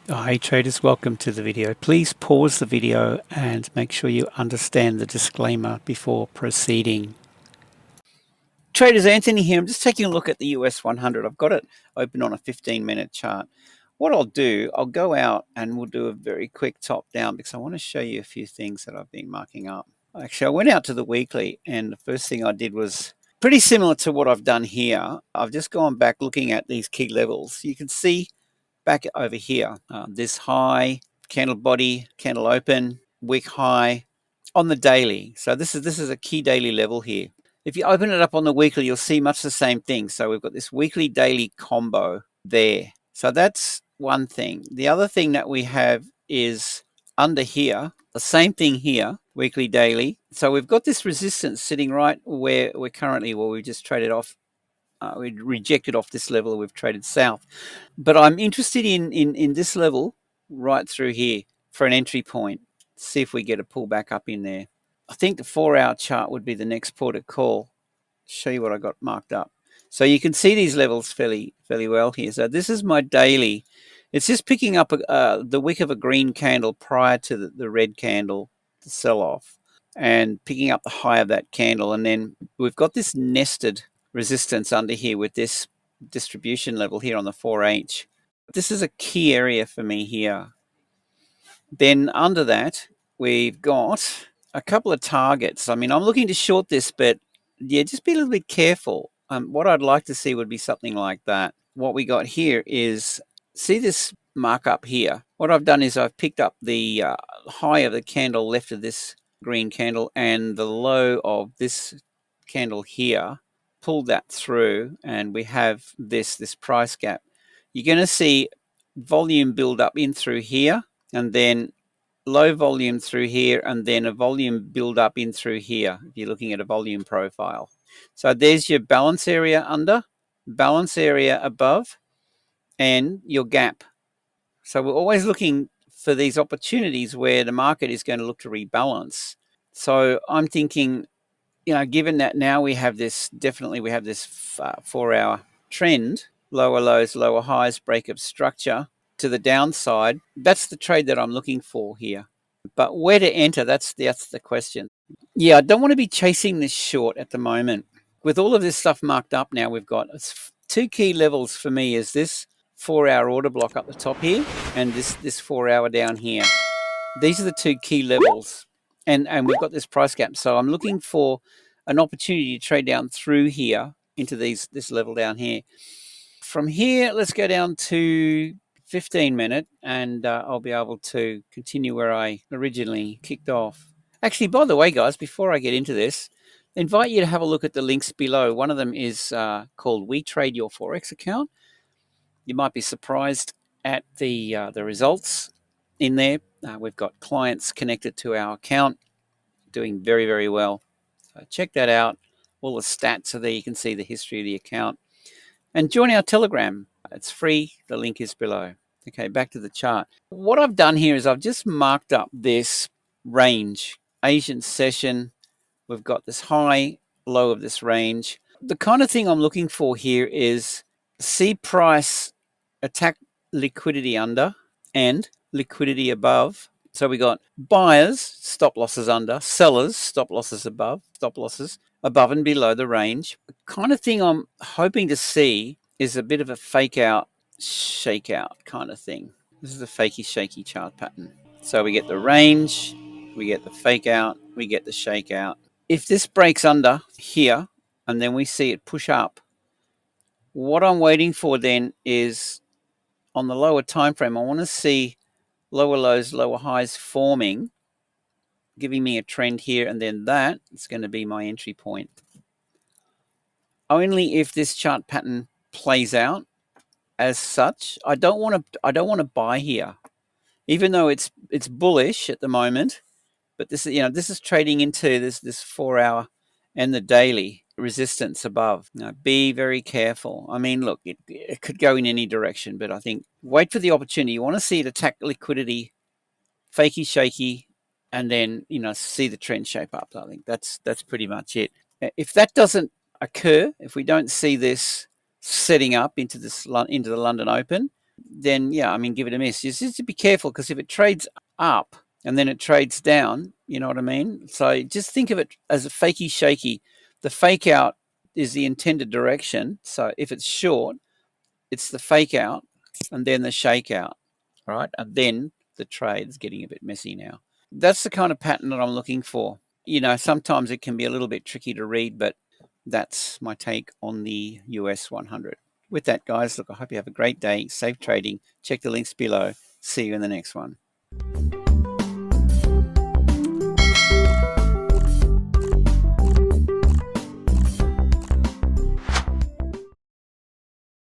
Hi traders, welcome to the video. Please pause the video and make sure you understand the disclaimer before proceeding. Traders, Anthony here. I'm just taking a look at the US 100. I've got it open on a 15-minute chart. What I'll do, I'll go out and we'll do a very quick top down because I want to show you a few things that I've been marking up. Actually, I went out to the weekly and the first thing I did was pretty similar to what I've done here. I've just gone back looking at these key levels. You can see back over here, this high, candle body, candle open, wick high on the daily. So this is a key daily level here. If you open it up on the weekly, you'll see much the same thing. So we've got this weekly daily combo there. So that's one thing. The other thing that we have is under here, the same thing here, weekly daily. So we've got this resistance sitting right where we're currently, where we just traded off. We rejected off this level, we've traded south. But I'm interested in this level right through here for an entry point. See if we get a pullback up in there. I think the 4-hour chart would be the next port of call. Show you what I got marked up. So you can see these levels fairly well here. So this is my daily. It's just picking up the wick of a green candle prior to the red candle, the sell-off, and picking up the high of that candle. And then we've got this nested resistance under here with this distribution level here on the 4H. This is a key area for me here. Then under that, we've got a couple of targets. I mean, I'm looking to short this, but yeah, just be a little bit careful. What I'd like to see would be something like that. What we got here is, see this markup here. What I've done is I've picked up the high of the candle left of this green candle and the low of this candle here, pulled that through, and we have this price gap. You're going to see volume build up in through here, and then low volume through here, and then a volume build up in through here if you're looking at a volume profile. So there's your balance area under, balance area above, and your gap. So we're always looking for these opportunities where the market is going to look to rebalance. So I'm thinking, you know, given that now we have this, definitely we have this 4-hour trend, lower lows, lower highs, break of structure to the downside, that's the trade that I'm looking for here. But where to enter, that's the question. Yeah, I don't want to be chasing this short at the moment. With all of this stuff marked up now, we've got two key levels for me is this 4-hour order block up the top here and this 4-hour down here. These are the two key levels. And we've got this price gap. So I'm looking for an opportunity to trade down through here into this level down here. From here, let's go down to 15-minute, and I'll be able to continue where I originally kicked off. Actually, by the way, guys, before I get into this, I invite you to have a look at the links below. One of them is called We Trade Your Forex Account. You might be surprised at the results in there. We've got clients connected to our account doing very well. So check that out. All the stats are there. You can see the history of the account. And join our Telegram. It's free. The link is below. Okay, back to the chart. What I've done here is I've just marked up this range. Asian session. We've got this high, low of this range. The kind of thing I'm looking for here is see price attack liquidity under and liquidity above. So we got buyers, stop losses under, sellers, stop losses above, stop losses above and below the range. The kind of thing I'm hoping to see is a bit of a fake out, shake out kind of thing. This is the fakey shaky chart pattern. So we get the range, we get the fake out, we get the shake out. If this breaks under here and then we see it push up, what I'm waiting for then is on the lower time frame, I want to see lower lows, lower highs forming, giving me a trend here, and then that is going to be my entry point. Only if this chart pattern plays out as such. I don't want to buy here, even though it's bullish at the moment. But this is trading into this 4-hour and the daily resistance above. Now, be very careful. I mean, look, it could go in any direction, but I think wait for the opportunity. You want to see it attack liquidity, fakey shaky, and then see the trend shape up. I think that's pretty much it. If that doesn't occur, if we don't see this setting up into the London Open, then yeah, I mean, give it a miss. Just to be careful, because if it trades up and then it trades down, you know what I mean? So just think of it as a fakey shaky. The fake out is the intended direction. So if it's short, it's the fake out and then the shake out, right? And then the trade's getting a bit messy now. That's the kind of pattern that I'm looking for. You know, sometimes it can be a little bit tricky to read, but that's my take on the US 100. With that, guys, look, I hope you have a great day. Safe trading. Check the links below. See you in the next one.